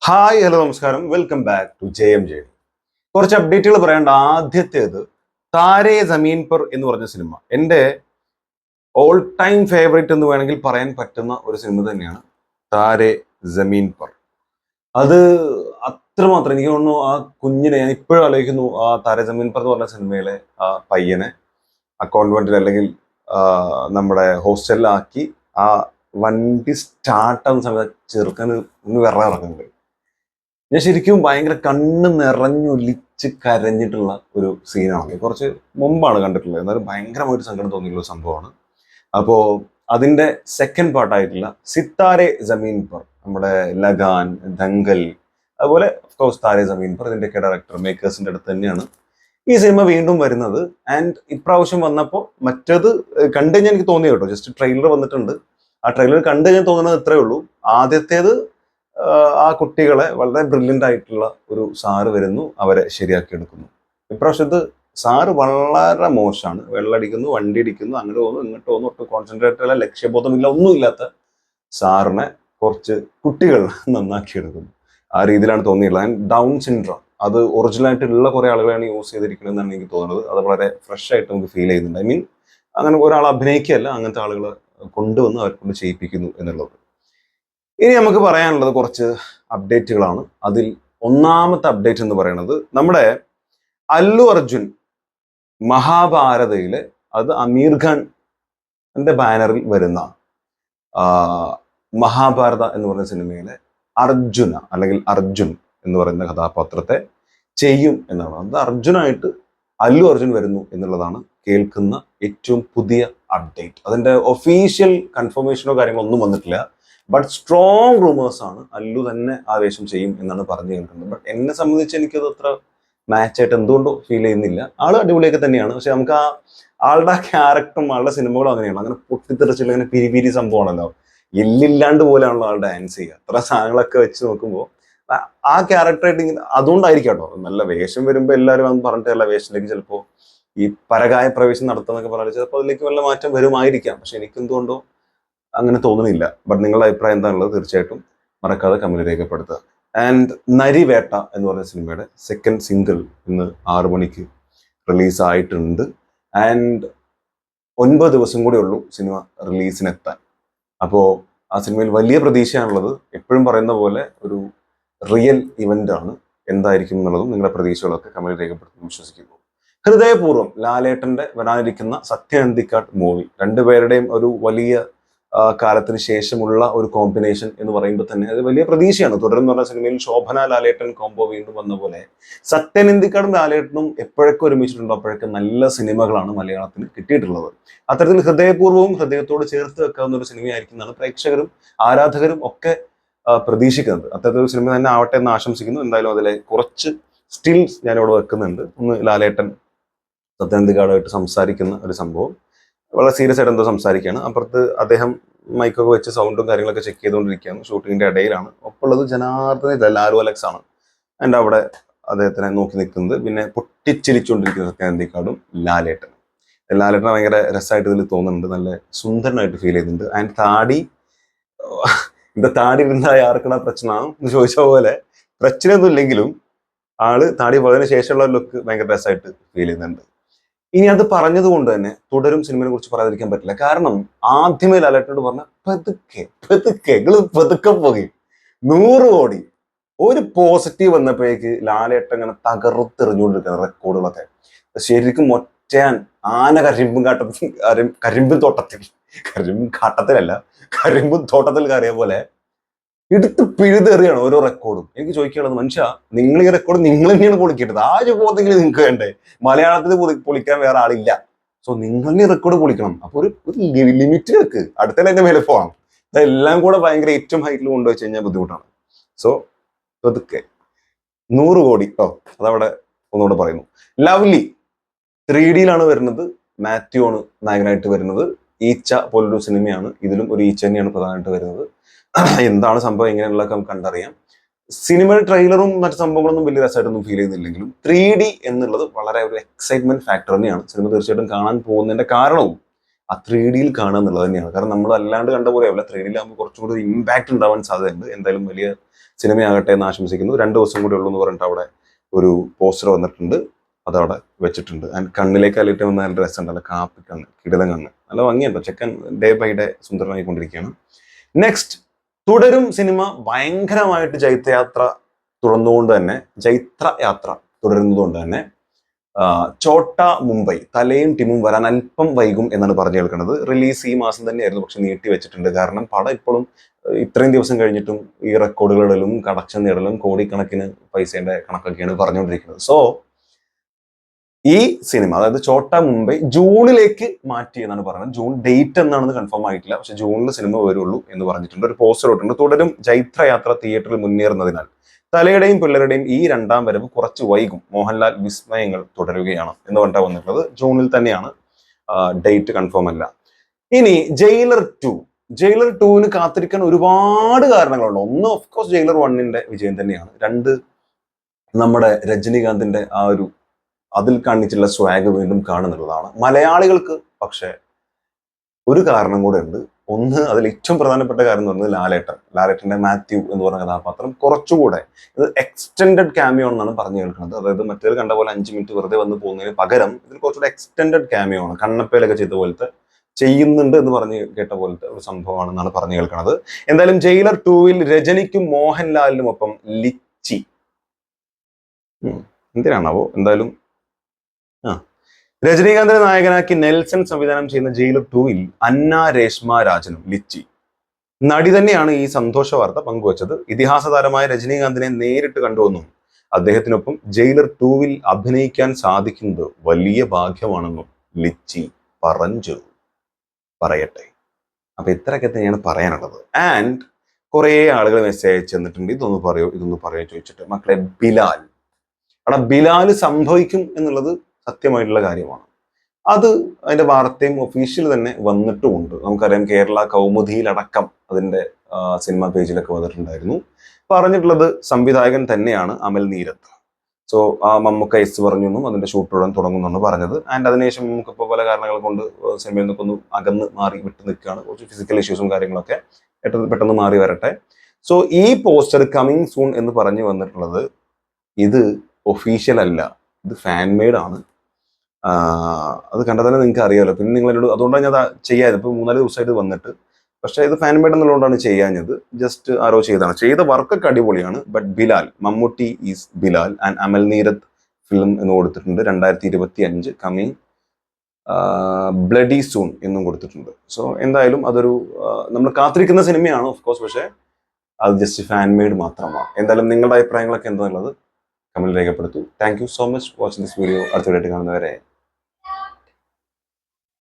Hi hello നമസ്കാരം, welcome back to JMJ. കുറച്ച് അപ്ഡേറ്റുകൾ പറയേണ്ട. ആദ്യത്തേത് താരേ സമീൻ പർ എന്ന് പറഞ്ഞ സിനിമ എൻ്റെ ഓൾ ടൈം ഫേവറേറ്റ് എന്ന് വേണമെങ്കിൽ പറയാൻ പറ്റുന്ന ഒരു സിനിമ തന്നെയാണ് താരേ സമീൻ പർ. അത് അത്രമാത്രം എനിക്ക് തോന്നുന്നു. ആ കുഞ്ഞിനെ ഞാൻ ഇപ്പോഴും ആലോചിക്കുന്നു. ആ താരേ സമീൻ പർ എന്ന് പറഞ്ഞ സിനിമയിലെ ആ പയ്യനെ ആ കോൺവെന്റിൽ അല്ലെങ്കിൽ നമ്മുടെ ഹോസ്റ്റലിലാക്കി ആ വണ്ടി സ്റ്റാർട്ടാകുന്ന സമയത്ത് ചെറുക്കന് ഒന്ന് വിറ ഇറങ്ങുന്നുണ്ട്. ഞാൻ ശരിക്കും ഭയങ്കര കണ്ണ് നിറഞ്ഞൊലിച്ച് കരഞ്ഞിട്ടുള്ള ഒരു സീനാണ്. കുറച്ച് മുമ്പാണ് കണ്ടിട്ടുള്ളത്, എന്നാലും ഭയങ്കരമായിട്ട് സങ്കടം തോന്നിയുള്ള സംഭവമാണ്. അപ്പോൾ അതിന്റെ സെക്കൻഡ് പാർട്ടായിട്ടുള്ള സിത്താരെ ജമീൻ പർ, നമ്മുടെ ലഗാൻ, ദംഗൽ, അതുപോലെ ഓഫ്കോഴ്സ് താരെ ജമീൻ പർ, ഇതിന്റെയൊക്കെ ഡയറക്ടർ മേക്കേഴ്സിന്റെ അടുത്ത് തന്നെയാണ് ഈ സിനിമ വീണ്ടും വരുന്നത്. ആൻഡ് ഇപ്രാവശ്യം വന്നപ്പോൾ മറ്റേത് കണ്ടു കഴിഞ്ഞാൽ എനിക്ക് തോന്നി കേട്ടോ, ജസ്റ്റ് ട്രെയിലർ വന്നിട്ടുണ്ട്. ആ ട്രെയിലർ കണ്ടു കഴിഞ്ഞാൽ തോന്നുന്നത് ഇത്രേ ഉള്ളൂ. ആദ്യത്തേത് ആ കുട്ടികളെ വളരെ ബ്രില്യൻ്റ് ആയിട്ടുള്ള ഒരു സാറ് വരുന്നു, അവരെ ശരിയാക്കി എടുക്കുന്നു. ഇപ്രാവശ്യത്ത് സാറ് വളരെ മോശമാണ്. വെള്ളടിക്കുന്നു, വണ്ടി ഇടിക്കുന്നു, അങ്ങോട്ട് പോകുന്നു ഇങ്ങോട്ട് പോകുന്നു, ഒട്ടും കോൺസെൻട്രേറ്റ് അല്ല, ലക്ഷ്യബോധമില്ല, ഒന്നുമില്ലാത്ത സാറിനെ കുറച്ച് കുട്ടികൾ നന്നാക്കി എടുക്കുന്നു. ആ രീതിയിലാണ് തോന്നിയിട്ടുള്ളത്. ആൻഡ് ഡൗൺ സിൻഡ്രോം അത് ഒറിജിനലായിട്ടുള്ള കുറെ ആളുകളാണ് യൂസ് ചെയ്തിരിക്കുന്നതെന്നാണ് എനിക്ക് തോന്നുന്നത്. അത് വളരെ ഫ്രഷ് ആയിട്ട് നമുക്ക് ഫീൽ ചെയ്യുന്നുണ്ട്. ഐ മീൻ അങ്ങനെ ഒരാൾ അഭിനയിക്കുകയല്ല, അങ്ങനത്തെ ആളുകളെ കൊണ്ടുവന്ന് അവരെ കൊണ്ട് ചെയ്യിപ്പിക്കുന്നു എന്നുള്ളത്. ഇനി നമുക്ക് പറയാനുള്ളത് കുറച്ച് അപ്ഡേറ്റുകളാണ്. അതിൽ ഒന്നാമത്തെ അപ്ഡേറ്റ് എന്ന് പറയുന്നത് നമ്മുടെ അല്ലു അർജുൻ മഹാഭാരതയിലെ, അത് അമീർ ഖാന്റെ ബാനറിൽ വരുന്ന മഹാഭാരത എന്ന് പറയുന്ന സിനിമയിലെ അർജുന അല്ലെങ്കിൽ അർജുൻ എന്ന് പറയുന്ന കഥാപാത്രത്തെ ചെയ്യും എന്നാണ്. അത് അർജുനായിട്ട് അല്ലു അർജുൻ വരുന്നു എന്നുള്ളതാണ് കേൾക്കുന്ന ഏറ്റവും പുതിയ അപ്ഡേറ്റ്. അതിന്റെ ഒഫീഷ്യൽ കൺഫർമേഷനോ കാര്യങ്ങളോ ഒന്നും വന്നിട്ടില്ല. ബട്ട് സ്ട്രോങ് റൂമേഴ്സ് ആണ്. അല്ലു തന്നെ ആവേശം ചെയ്യും എന്നാണ് പറഞ്ഞു കേൾക്കുന്നത്. ബട്ട് എന്നെ സംബന്ധിച്ച് എനിക്കത് അത്ര മാച്ചായിട്ട് എന്തുകൊണ്ടോ ഫീൽ ചെയ്യുന്നില്ല. ആള് അടിപൊളിയൊക്കെ തന്നെയാണ്, പക്ഷെ നമുക്ക് ആ ആളുടെ ക്യാരക്ടറും ആളുടെ സിനിമകളും അങ്ങനെയാണ്. അങ്ങനെ പൊട്ടിത്തെറിച്ചുള്ള അങ്ങനെ പിരി സംഭവമാണല്ലോ. എല്ലില്ലാണ്ട് പോലെയാണല്ലോ ആൾ ഡാൻസ് ചെയ്യുക. അത്ര സാധനങ്ങളൊക്കെ വെച്ച് നോക്കുമ്പോൾ ആ ക്യാരക്ടറായിട്ട് ഇങ്ങനെ അതുകൊണ്ടായിരിക്കും കേട്ടോ. നല്ല വേഷം വരുമ്പോൾ എല്ലാവരും അന്ന് പറഞ്ഞിട്ടുള്ള വേഷത്തിലേക്ക് ചിലപ്പോൾ ഈ പരകായ പ്രവേശം നടത്തുന്നൊക്കെ പറഞ്ഞാൽ ചിലപ്പോൾ അതിലേക്ക് വല്ല മാറ്റം വരുമായിരിക്കാം. പക്ഷെ എനിക്ക് എന്തുകൊണ്ടോ അങ്ങനെ തോന്നുന്നില്ല. ബട്ട് നിങ്ങളുടെ അഭിപ്രായം എന്താണുള്ളത് തീർച്ചയായിട്ടും മറക്കാതെ കമന്റ് രേഖപ്പെടുത്തുക. ആൻഡ് നരിവേട്ട എന്ന് പറയുന്ന സിനിമയുടെ സെക്കൻഡ് സിംഗിൾ ഇന്ന് 6 മണിക്ക് റിലീസ് ആയിട്ടുണ്ട്. ആൻഡ് 9 ദിവസം കൂടെ ഉള്ളൂ സിനിമ റിലീസിനെത്താൻ. അപ്പോൾ ആ സിനിമയിൽ വലിയ പ്രതീക്ഷയാണുള്ളത്. എപ്പോഴും പറയുന്ന പോലെ ഒരു റിയൽ ഇവന്റ് ആണ്. എന്തായിരിക്കും എന്നുള്ളതും നിങ്ങളുടെ പ്രതീക്ഷകളൊക്കെ കമന്റ് രേഖപ്പെടുത്തുന്നു വിശ്വസിക്കുന്നു. ഹൃദയപൂർവ്വം ലാലേട്ടന്റെ വരാനിരിക്കുന്ന സത്യനന്ദിക്കാട് മൂവി, രണ്ടുപേരുടെയും ഒരു വലിയ കാലത്തിന് ശേഷമുള്ള ഒരു കോമ്പിനേഷൻ എന്ന് പറയുമ്പോൾ തന്നെ അത് വലിയ പ്രതീക്ഷയാണ്. തുടർന്ന് പറഞ്ഞ സിനിമയിൽ ശോഭന ലാലേട്ടൻ കോംബോ വീണ്ടും വന്ന പോലെ സത്യനന്ദിക്കാടും ലാലേട്ടനും എപ്പോഴൊക്കെ ഒരുമിച്ചിട്ടുണ്ടോ അപ്പോഴൊക്കെ നല്ല സിനിമകളാണ് മലയാളത്തിന് കിട്ടിയിട്ടുള്ളത്. അത്തരത്തിൽ ഹൃദയപൂർവ്വവും ഹൃദയത്തോട് ചേർത്ത് വെക്കാവുന്ന ഒരു സിനിമയായിരിക്കും എന്നാണ് പ്രേക്ഷകരും ആരാധകരും ഒക്കെ പ്രതീക്ഷിക്കുന്നത്. അത്തരത്തിലൊരു സിനിമ തന്നെ ആവട്ടെ എന്ന് ആശംസിക്കുന്നു. എന്തായാലും അതിലെ കുറച്ച് സ്റ്റിൽസ് ഞാനിവിടെ വെക്കുന്നുണ്ട്. ഒന്ന് ലാലേട്ടൻ സത്യനന്ദിക്കാടുമായിട്ട് സംസാരിക്കുന്ന ഒരു സംഭവം, വളരെ സീരിയസ് ആയിട്ട് എന്തോ സംസാരിക്കുകയാണ്. അപ്പുറത്ത് അദ്ദേഹം മൈക്കൊക്കെ വെച്ച് സൗണ്ടും കാര്യങ്ങളൊക്കെ ചെക്ക് ചെയ്തുകൊണ്ടിരിക്കുകയാണ്. ഷൂട്ടിങ്ങിന്റെ ഇടയിലാണ്. ഒപ്പമുള്ളത് ജനാർദ്ദന ലാലു അലക്സ് ആണ്. എൻ്റെ അവിടെ അദ്ദേഹത്തിനെ നോക്കി നിൽക്കുന്നത്. പിന്നെ പൊട്ടിച്ചിരിച്ചുകൊണ്ടിരിക്കുന്ന സത്യനന്ദിക്കാടും ലാലേട്ടനും. ലാലേട്ടനെ ഭയങ്കര രസമായിട്ട് ഇതിൽ തോന്നുന്നുണ്ട്. നല്ല സുന്ദരനായിട്ട് ഫീൽ ചെയ്യുന്നുണ്ട്. ആൻഡ് താടി, இந்த താടി இருந்தா யாருக்குன்னா പ്രശ്ന എന്ന് ചോദിച്ച പോലെ പ്രശ്നമൊന്നും ഇല്ലെങ്കിലും ആള് താടി പോയതിനു ശേഷമുള്ള ലുക്ക് ഭയങ്കര രസമായിട്ട് ഫീൽ ചെയ്യുന്നുണ്ട്. ഇനി അത് പറഞ്ഞത് കൊണ്ട് തന്നെ തുടരും സിനിമയെ കുറിച്ച് പറയാതിരിക്കാൻ പറ്റില്ല. കാരണം ആദ്യമേ ലാലേട്ടനോട് പറഞ്ഞ പതുക്കെ പതുക്കെ പോകെ 100 കോടി ഒരു പോസിറ്റീവ് വന്നപ്പോഴേക്ക് ലാലേട്ടൻ ഇങ്ങനെ തകർത്തെറിഞ്ഞുകൊണ്ടിരിക്കുന്ന റെക്കോർഡുകളൊക്കെ. ശരിക്കും ഒറ്റയാൻ ആന കരിമ്പിൻ കാട്ടത്തിലല്ല, കരിമ്പും തോട്ടത്തിൽ കയറിയ പോലെ എടുത്ത് പിഴുതെറിയാണ് ഓരോ റെക്കോർഡും. എനിക്ക് ചോദിക്കാനുള്ളത്, മനുഷ്യ നിങ്ങൾ ഈ റെക്കോർഡ് നിങ്ങൾ തന്നെയാണ് പൊളിക്കേണ്ടത്. ആ ഒരു ബോധെങ്കിലും നിങ്ങൾക്ക് വേണ്ടേ? മലയാളത്തിൽ പൊളിക്കാൻ വേറെ ആളില്ല. സോ നിങ്ങൾ ഈ റെക്കോർഡ് പൊളിക്കണം. അപ്പൊ ഒരു ലിമിറ്റ് വെക്ക്, അടുത്തതിൽ എന്റെ മേലെ പോകാം. ഇതെല്ലാം കൂടെ ഭയങ്കര ഏറ്റവും ഹൈറ്റിൽ കൊണ്ടുവച്ച് കഴിഞ്ഞാൽ ബുദ്ധിമുട്ടാണ്. സോ പതുക്കെ 100 കോടി അതവിടെ ഒന്നുകൂടെ പറയുന്നു. ലവ്ലി 3Dയിലാണ് വരുന്നത്. മാത്യു ആണ് നായകനായിട്ട് വരുന്നത്. ഈച്ച പോലൊരു സിനിമയാണ്. ഇതിലും ഒരു ഈച്ച തന്നെയാണ് പ്രധാനമായിട്ട് വരുന്നത്. എന്താണ് സംഭവം എങ്ങനെയുള്ളതൊക്കെ നമുക്ക് കണ്ടറിയാം. സിനിമയുടെ ട്രെയിലറും മറ്റു സംഭവങ്ങളൊന്നും വലിയ രസമായിട്ടൊന്നും ഫീൽ ചെയ്യുന്നില്ലെങ്കിലും 3D എന്നുള്ളത് വളരെ ഒരു എക്സൈറ്റ്മെന്റ് ഫാക്ടർ തന്നെയാണ്. സിനിമ തീർച്ചയായിട്ടും കാണാൻ പോകുന്നതിന്റെ കാരണവും ആ 3Dയിൽ കാണുക എന്നുള്ളത് തന്നെയാണ്. കാരണം നമ്മൾ അല്ലാണ്ട് കണ്ട പോലെയല്ല, 3Dയിലാകുമ്പോൾ കുറച്ചും കൂടി ഇമ്പാക്ട് ഉണ്ടാവാൻ സാധ്യതയുണ്ട്. എന്തായാലും വലിയ സിനിമയാകട്ടെ എന്ന് ആശംസിക്കുന്നു. 2 ദിവസം കൂടി ഉള്ളൂ എന്ന് പറഞ്ഞിട്ട് അവിടെ ഒരു പോസ്റ്റർ വന്നിട്ടുണ്ട്, അതവിടെ വെച്ചിട്ടുണ്ട്. ആൻഡ് കണ്ണിലേക്ക് അലിയിട്ട് വന്ന നല്ല രസമുണ്ടല്ലോ, കാപ്പി കണ്ണ്, കിടിലം കണ്ണ്, നല്ല ഭംഗിയുണ്ടോ. ചെക്കൻ ഡേ ബൈ ഡേ സുന്ദരമായിക്കൊണ്ടിരിക്കുകയാണ്. നെക്സ്റ്റ്, തുടരും സിനിമ ഭയങ്കരമായിട്ട് ജൈത്രയാത്ര തുടരുന്നതുകൊണ്ട് തന്നെ ചോട്ട മുംബൈ തലയും ടീമും വരാൻ അല്പം വൈകും എന്നാണ് പറഞ്ഞു കേൾക്കുന്നത്. റിലീസ് ഈ മാസം തന്നെയായിരുന്നു, പക്ഷെ നീട്ടി വെച്ചിട്ടുണ്ട്. കാരണം പടം ഇപ്പോഴും ഇത്രയും ദിവസം കഴിഞ്ഞിട്ടും ഈ റെക്കോർഡുകളിലും കളക്ഷൻ നേടലും കോടിക്കണക്കിന് പൈസയുടെ കണക്കൊക്കെയാണ് പറഞ്ഞുകൊണ്ടിരിക്കുന്നത്. സോ ഈ സിനിമ, അതായത് ചോട്ട മുംബൈ, ജൂണിലേക്ക് മാറ്റി എന്നാണ് പറയുന്നത്. ജൂൺ ഡേറ്റ് എന്നാണെന്ന് കൺഫേം ആയിട്ടില്ല, പക്ഷെ ജൂണിൽ സിനിമ വരുള്ളൂ എന്ന് പറഞ്ഞിട്ടുണ്ട്. ഒരു പോസ്റ്റർ ഇട്ടുണ്ട്. തുടരും ജൈത്രയാത്ര തിയേറ്ററിൽ മുന്നേറുന്നതിനാൽ തലയുടെയും പിള്ളേരുടെയും ഈ 2ാം വരവ് കുറച്ച് വൈകും. മോഹൻലാൽ വിസ്മയങ്ങൾ തുടരുകയാണ് എന്ന് പറഞ്ഞാൽ വന്നിട്ടുള്ളത്. ജൂണിൽ തന്നെയാണ്, ഡേറ്റ് കൺഫേം അല്ല. ഇനി ജയിലർ 2 കാത്തിരിക്കാൻ ഒരുപാട് കാരണങ്ങളുണ്ട്. ഒന്ന് ഓഫ്കോഴ്സ് ജയിലർ 1ന്റെ വിജയം തന്നെയാണ്. 2, നമ്മുടെ രജനീകാന്തിന്റെ ആ ഒരു അതിൽ കാണിച്ചുള്ള സ്വാഗ് വീണ്ടും കാണുന്നുള്ളതാണ്. മലയാളികൾക്ക് പക്ഷെ ഒരു കാരണം കൂടെ ഉണ്ട്. ഒന്ന്, അതിൽ ഏറ്റവും പ്രധാനപ്പെട്ട കാര്യം എന്ന് പറയുന്നത് ലാലേട്ടന്റെ മാത്യു എന്ന് പറഞ്ഞ കഥാപാത്രം കുറച്ചുകൂടെ ഇത് എക്സ്റ്റെൻഡഡ് ക്യാമിയോ എന്നാണ് പറഞ്ഞു കേൾക്കുന്നത്. അതായത് മറ്റേത് കണ്ട പോലെ 5 മിനിറ്റ് വെറുതെ വന്ന് പോകുന്നതിന് പകരം ഇതിൽ കുറച്ചുകൂടെ എക്സ്റ്റെൻഡഡ് ക്യാമിയോ ആണ്. കണ്ണപ്പയിലൊക്കെ ചെയ്ത പോലത്തെ ചെയ്യുന്നുണ്ട് എന്ന് പറഞ്ഞ് കേട്ട പോലത്തെ ഒരു സംഭവമാണെന്നാണ് പറഞ്ഞു കേൾക്കുന്നത്. എന്തായാലും ജയിലർ 2 രജനിക്കും മോഹൻലാലിനും ഒപ്പം ലിച്ചി എന്തിനാണാവോ, എന്തായാലും രജനീകാന്തിനെ നായകനാക്കി നെൽസൺ സംവിധാനം ചെയ്യുന്ന ജയിലർ 2 അന്ന രേഷ്മ രാജനും ലിച്ചി. നടി തന്നെയാണ് ഈ സന്തോഷ വാർത്ത പങ്കുവച്ചത്. ഇതിഹാസ താരമായ രജനീകാന്തിനെ നേരിട്ട് കണ്ടുവെന്നും അദ്ദേഹത്തിനൊപ്പം ജയിലർ 2 അഭിനയിക്കാൻ സാധിക്കുന്നത് വലിയ ഭാഗ്യമാണെന്നും ലിച്ചി പറയട്ടെ. അപ്പൊ ഇത്രയൊക്കെ തന്നെയാണ് പറയാനുള്ളത്. ആൻഡ് കുറെ ആളുകൾ മെസ്സേജ് അയച്ചു തന്നിട്ടുണ്ട്, ഇതൊന്ന് പറയോ ചോദിച്ചിട്ട്. മക്കളെ, ബിലാൽ സംഭവിക്കും എന്നുള്ളത് സത്യമായിട്ടുള്ള കാര്യമാണ്. അതിന്റെ വാർത്തയും ഒഫീഷ്യൽ തന്നെ വന്നിട്ടുമുണ്ട്. നമുക്കറിയാം, കേരള കൗമുദിയിലടക്കം അതിന്റെ സിനിമ പേജിലൊക്കെ വന്നിട്ടുണ്ടായിരുന്നു. പറഞ്ഞിട്ടുള്ളത് സംവിധായകൻ തന്നെയാണ്, അമൽ നീരത്ത്. സോ മമ്മൂക്ക പറഞ്ഞു അതിന്റെ ഷൂട്ട് ഉടൻ തുടങ്ങുമെന്നാണ് പറഞ്ഞത്. ആൻഡ് അതിനുശേഷം നമുക്കിപ്പോൾ പല കാരണങ്ങൾ കൊണ്ട് സിനിമയിൽ നിന്നൊക്കെ ഒന്ന് അകന്ന് മാറി വിട്ടു നിൽക്കുകയാണ്. കുറച്ച് ഫിസിക്കൽ ഇഷ്യൂസും കാര്യങ്ങളൊക്കെ പെട്ടെന്ന് മാറി വരട്ടെ. സോ ഈ പോസ്റ്റർ കമ്മിങ് സൂൺ എന്ന് പറഞ്ഞു വന്നിട്ടുള്ളത്, ഇത് ഒഫീഷ്യൽ അല്ല, ഇത് ഫാൻ മെയ്ഡ് ആണ്. അത് കണ്ടാൽ തന്നെ നിങ്ങൾക്ക് അറിയാമല്ലോ. പിന്നെ നിങ്ങളോട് അതുകൊണ്ടാണ് ഞാൻ ചെയ്യാത്. ഇപ്പൊ 3-4 ദിവസമായിട്ട് വന്നിട്ട്, പക്ഷെ ഇത് ഫാൻ മെയ്ഡ് എന്നുള്ളതുകൊണ്ടാണ് ചെയ്യാഞ്ഞത്. ജസ്റ്റ് ആരോ ചെയ്ത വർക്കൊക്കെ അടിപൊളിയാണ്. But Bilal, Mammootty is Bilal and Amal Neerad film എന്ന് കൊടുത്തിട്ടുണ്ട്. 2025 കമ്മിങ് ബ്ലഡി സൂൺ എന്നും കൊടുത്തിട്ടുണ്ട്. സോ എന്തായാലും അതൊരു നമ്മൾ കാത്തിരിക്കുന്ന സിനിമയാണ് ഓഫ് കോഴ്സ്, പക്ഷെ അത് ജസ്റ്റ് ഫാൻ മെയ്ഡ് മാത്രമാണ്. എന്തായാലും നിങ്ങളുടെ അഭിപ്രായങ്ങളൊക്കെ എന്താണുള്ളത് കമന്റ് രേഖപ്പെടുത്തൂ. Thank you so much watching this video. അടുത്ത വീഡിയോ കാണുന്നവരെ